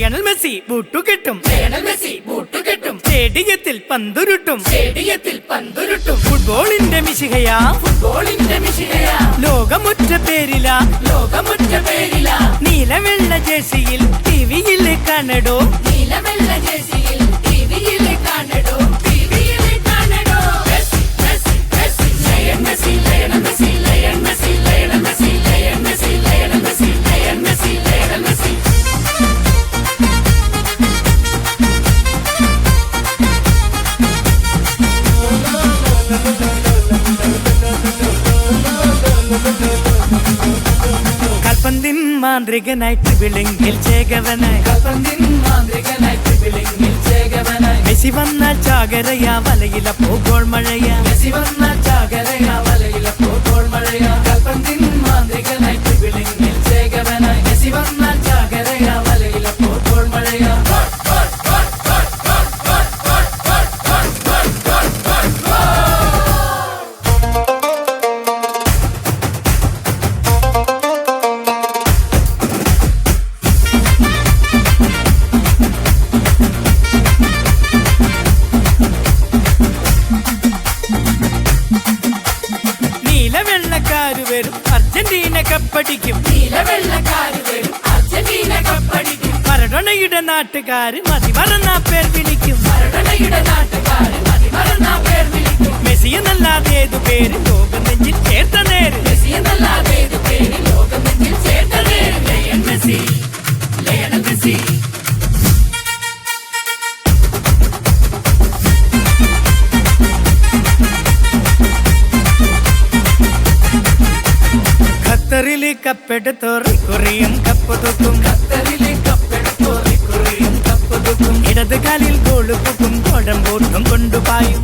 Lionel Messi ബൂട്ടുകെട്ടും സ്റ്റേഡിയത്തിൽ പന്തുരുട്ടും ഫുട്ബോളിന്റെ മിശിഹയാ ലോകമുറ്റ പേരില നീലവെള്ള ജേഴ്സിയിൽ ടിവിയിൽ കാണടോ കൽപ്പന്തിൻ മാന്ത്രികനായിട്ട് വിളിങ്ങിൽ ചേകവനായി മെസ്സി വന്നാൽ ചാകരയാ വലയിലപ്പോ ഗോൾ മഴയാ കൽപ്പന്തിൻ മാന്ത്രികനായിട്ട് വിളിങ്ങിൽ ചേകവനായി മെസ്സി വന്നാൽ ചാകരയാ വലയിലപ്പോ ഗോൾ മഴയാ നീലവെള്ളക്കാര് വരും അർജന്റീന കപ്പടിക്കും മറഡോണയുടെ നാട്ടുകാര് മതിമറന്ന പേർ വിളിക്കും മെസ്സി എന്നല്ലാതെ ഏതു പേര് ലോകം നെഞ്ചിൽ ചേർത്ത നേര് ഖത്തറില് കപ്പെടുത്തോറി കുറിയും കപ്പ് തൂക്കും ഇടത് കാലിൽ ഗോള് പൂക്കും കോടം പൂട്ടും കൊണ്ടുപായും